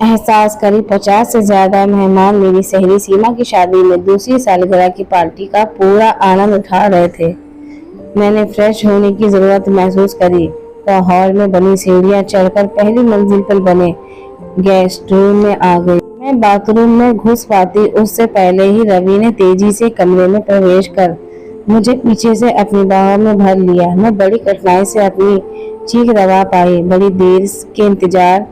एहसास करी 50 से ज्यादा मेहमान मेरी सहेली सीमा की शादी में दूसरी सालगिरह की पार्टी का पूरा आनंद उठा रहे थे। मैंने फ्रेश होने की जरूरत महसूस करी तो हॉल में बनी सीढ़ियां चढ़कर पहली मंजिल पर बने गेस्ट रूम में आ गई। मैं बाथरूम में घुस पाती उससे पहले ही रवि ने तेजी से कमरे में प्रवेश कर मुझे पीछे से अपनी बाहों में भर लिया। मैं बड़ी कठिनाई से अपनी चीख दबा पाई। बड़ी देर के इंतजार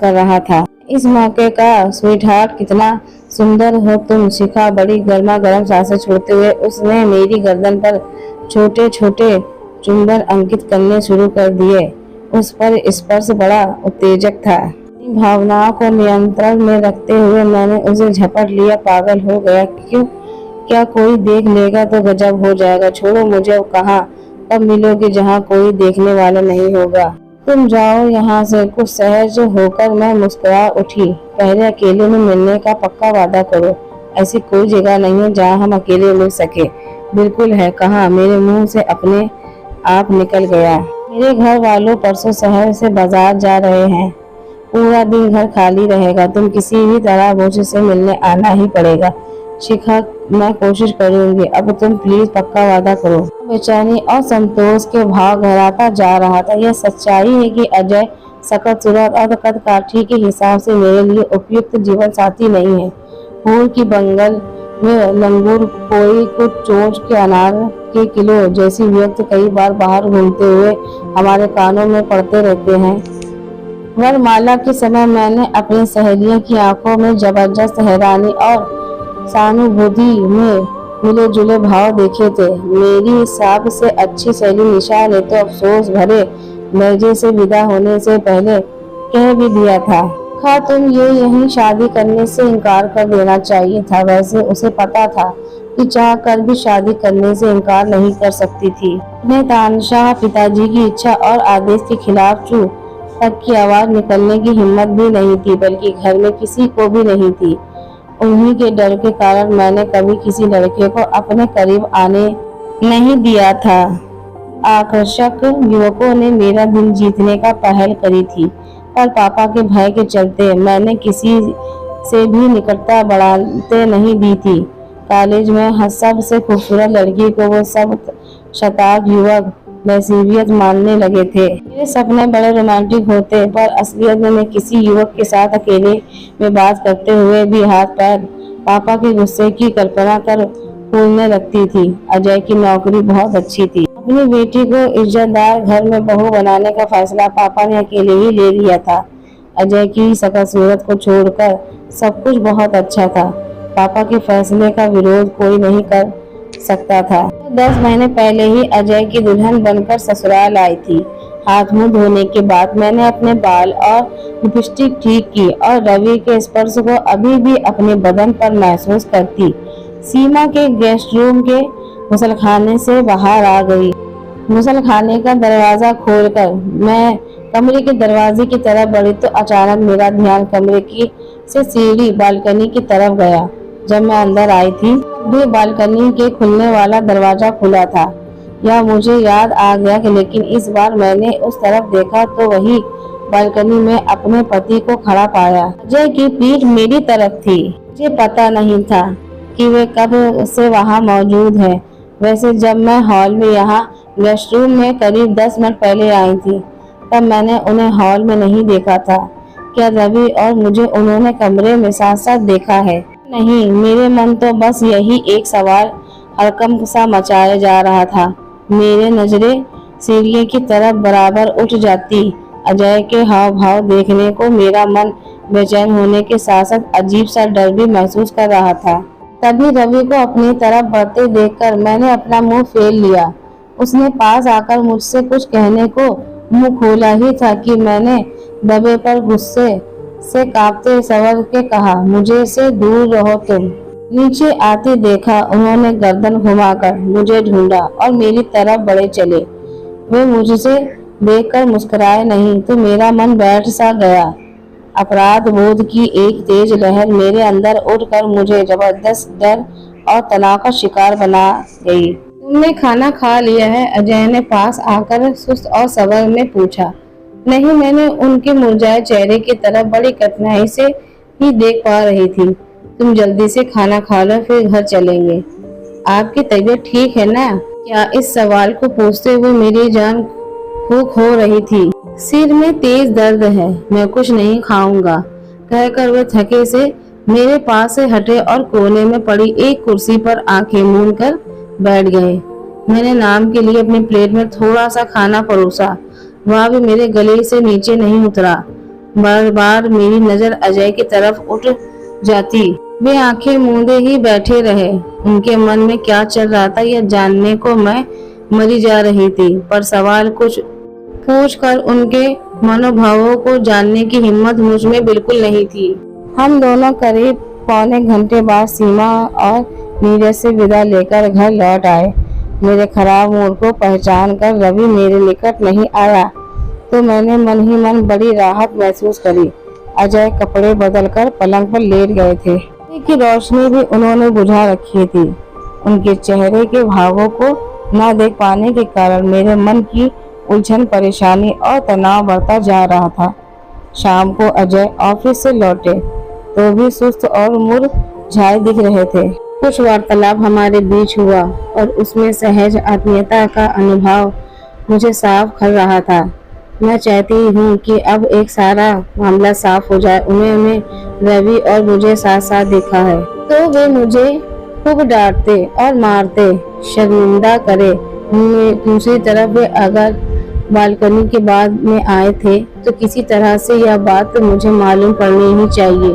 कर रहा था। इस मौके का स्वीटहार्ट कितना सुंदर हो तुम, शिखा बड़ी गर्मा गर्म सांसें छोड़ते हुए उसने मेरी गर्दन पर छोटे छोटे चुंबन अंकित करने शुरू कर दिए। उस पर स्पर्श बड़ा उत्तेजक था। अपनी भावनाओं को नियंत्रण में रखते हुए मैंने उसे झपट लिया। पागल हो गया क्यों? क्या कोई देख लेगा तो गजब हो जाएगा। छोड़ो मुझे। कहाँ कब मिलोगे जहाँ कोई देखने वाला नहीं होगा? तुम जाओ यहाँ से। कुछ सहज होकर मैं मुस्कुरा उठी। पहले अकेले में मिलने का पक्का वादा करो। ऐसी कोई जगह नहीं है जहाँ हम अकेले मिल सके। बिल्कुल है। कहाँ? मेरे मुंह से अपने आप निकल गया। मेरे घर वालों परसों शहर से बाजार जा रहे हैं। पूरा दिन घर खाली रहेगा। तुम किसी भी तरह मुझसे मिलने आना ही पड़ेगा। शिखा मैं कोशिश करूंगी। अब तुम प्लीज पक्का वादा करो। बेचैनी और संतोष के भाव गहराता जा रहा था। यह सच्चाई है कि अजय सकत सूरत और कद-काठी के हिसाब से मेरे लिए उपयुक्त जीवन साथी नहीं है। फूल की बंगल में लंगूर कोई कुछ चोंच के अनार के किलो जैसी व्यक्ति कई बार बाहर घूमते हुए हमारे कानों में पड़ते रहते हैं। वरमाला के समय मैंने अपनी सहेलियों की आंखों में जबरदस्त हैरानी और सहानुभूति में मिले जुले भाव देखे थे। मेरी हिसाब से अच्छी सहेली निशा ने तो अफसोस भरे लहजे से विदा होने से पहले कह भी दिया था, खा तुम ये यहीं शादी करने से इनकार कर देना चाहिए था। वैसे उसे पता था कि चाह कर भी शादी करने से इनकार नहीं कर सकती थी। अपने तानशाह पिताजी की इच्छा और आदेश के खिलाफ चू तक की आवाज निकलने की हिम्मत भी नहीं थी, बल्कि घर में किसी को भी नहीं थी। उन्हीं के डर के कारण मैंने कभी किसी लड़के को अपने करीब आने नहीं दिया था। आकर्षक युवकों ने मेरा दिल जीतने का पहल करी थी, पर पापा के भय के चलते मैंने किसी से भी निकटता बढ़ाते नहीं दी थी। कॉलेज में सबसे खूबसूरत लड़की को वो सब शताब्दी युवक नसीबियत मानने लगे थे। मेरे सपने बड़े रोमांटिक होते, पर असलियत में मैं किसी युवक के साथ अकेले में बात करते हुए भी हाथ पैर पापा के गुस्से की कल्पना कर फूलने लगती थी। अजय की नौकरी बहुत अच्छी थी। अपनी बेटी को इज्जतदार घर में बहू बनाने का फैसला पापा ने अकेले ही ले लिया था। अजय की सकल सूरत को छोड़कर सब कुछ बहुत अच्छा था। पापा के फैसले का विरोध कोई नहीं कर सकता था। 10 महीने पहले ही अजय की दुल्हन बनकर ससुराल आई थी। हाथ मुंह धोने के बाद मैंने अपने बाल और लिपस्टिक ठीक की और रवि के स्पर्श को अभी भी अपने बदन पर महसूस करती सीमा के गेस्ट रूम के गुसलखाने से बाहर आ गई। गुसलखाने का दरवाजा खोलकर मैं कमरे के दरवाजे की तरफ बढ़ी तो अचानक मेरा ध्यान कमरे की से सीढ़ी बालकनी की तरफ गया। जब मैं अंदर आई थी भी बालकनी के खुलने वाला दरवाजा खुला था। यह मुझे याद आ गया कि लेकिन इस बार मैंने उस तरफ देखा तो वही बालकनी में अपने पति को खड़ा पाया। अजय की पीठ मेरी तरफ थी। मुझे पता नहीं था कि वे कब से वहां मौजूद है। वैसे जब मैं हॉल में यहाँ गेस्ट रूम में करीब 10 मिनट पहले आई थी तब मैंने उन्हें हॉल में नहीं देखा था। क्या रवि और मुझे उन्होंने कमरे में साथ साथ देखा है? नहीं, मेरे मन तो बस यही एक सवाल हड़कंप सा मचाया जा रहा था। मेरे नजरें सीढ़ी की तरफ बराबर उठ जाती। अजय के हाव भाव देखने को मेरा मन बेचैन होने के साथ साथ अजीब सा डर भी महसूस कर रहा था। तभी रवि को अपनी तरफ बढ़ते देखकर मैंने अपना मुंह फेर लिया। उसने पास आकर मुझसे कुछ कहने को मुंह खोला ही था कि मैंने दबे पर गुस्से से कांपते स्वर के कहा, मुझे से दूर रहो तुम। नीचे आते देखा उन्होंने गर्दन घुमाकर मुझे ढूंढा और मेरी तरफ बढ़े चले। वे मुझसे देखकर मुस्कुराए नहीं तो मेरा मन बैठ सा गया। अपराध बोध की एक तेज लहर मेरे अंदर उठकर मुझे जबरदस्त डर और तनाव का शिकार बना गई। तुमने खाना खा लिया है? अजय ने पास आकर सुस्त और सबर में पूछा। नहीं, मैंने उनके मुरझाए चेहरे की तरफ बड़ी कठिनाई से ही देख पा रही थी। तुम जल्दी से खाना खा लो, फिर घर चलेंगे। आपकी तबीयत ठीक है ना? क्या इस सवाल को पूछते हुए मेरी जान फूंक हो रही थी। सिर में तेज दर्द है, मैं कुछ नहीं खाऊंगा, कहकर वे थके से मेरे पास से हटे और कोने में पड़ी एक कुर्सी पर आंखें मूंद कर बैठ गए। मैंने नाम के लिए अपनी प्लेट में थोड़ा सा खाना परोसा, वह भी मेरे गले से नीचे नहीं उतरा। बार बार मेरी नजर अजय की तरफ उठ जाती। वे आंखें मूंदे ही बैठे रहे। उनके मन में क्या चल रहा था यह जानने को मैं मरी जा रही थी, पर सवाल कुछ पूछकर उनके मनोभावों को जानने की हिम्मत मुझ में बिल्कुल नहीं थी। हम दोनों करीब पौने घंटे बाद सीमा और नीरज से विदा लेकर घर लौट आए। मेरे खराब मूड को पहचान कर रवि मेरे निकट नहीं आया तो मैंने मन ही मन बड़ी राहत महसूस करी। अजय कपड़े बदलकर पलंग पर लेट गए थे। की रोशनी भी उन्होंने बुझा रखी थी। उनके चेहरे के भावों को न देख पाने के कारण मेरे मन की उलझन, परेशानी और तनाव बढ़ता जा रहा था। शाम को अजय ऑफिस से लौटे तो भी सुस्त और मुरझाए दिख रहे थे। कुछ वार्तालाप हमारे बीच हुआ और उसमें सहज आत्मीयता का अनुभव मुझे साफ खल रहा था। मैं चाहती हूँ कि अब एक सारा मामला साफ हो जाए। उन्होंने रवि और मुझे साथ साथ देखा है तो वे मुझे खूब डांटते और मारते, शर्मिंदा करे। दूसरी तरफ वे अगर बालकनी के बाद में आए थे तो किसी तरह से यह बात तो मुझे मालूम पड़नी ही चाहिए।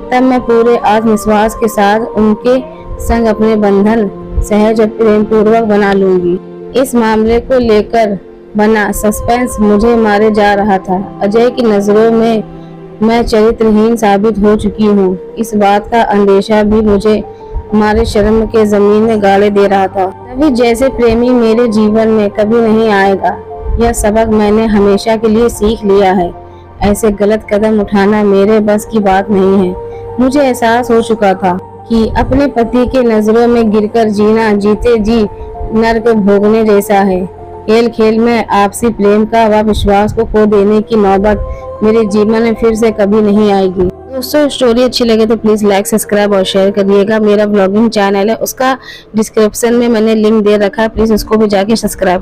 तब मैं पूरे आत्मविश्वास के साथ उनके संग अपने बंधन सहज और प्रेम पूर्वक बना लूंगी। इस मामले को लेकर बना सस्पेंस मुझे मारे जा रहा था। अजय की नजरों में मैं चरित्रहीन साबित हो चुकी हूँ। इस बात का अंदेशा भी मुझे हमारे शर्म के जमीन में गाड़े दे रहा था। रवि जैसे प्रेमी मेरे जीवन में कभी नहीं आएगा, यह सबक मैंने हमेशा के लिए सीख लिया है। ऐसे गलत कदम उठाना मेरे बस की बात नहीं है। मुझे एहसास हो चुका था कि अपने पति के नजरों में गिरकर जीना जीते जी नर्क भोगने जैसा है। खेल खेल में आपसी प्रेम का व विश्वास को खो देने की नौबत मेरे जीवन में फिर से कभी नहीं आएगी। दोस्तों, स्टोरी अच्छी लगे तो प्लीज लाइक, सब्सक्राइब और शेयर करिएगा। मेरा ब्लॉगिंग चैनल है, उसका डिस्क्रिप्शन में मैंने लिंक दे रखा है, प्लीज उसको भी जाके सब्सक्राइब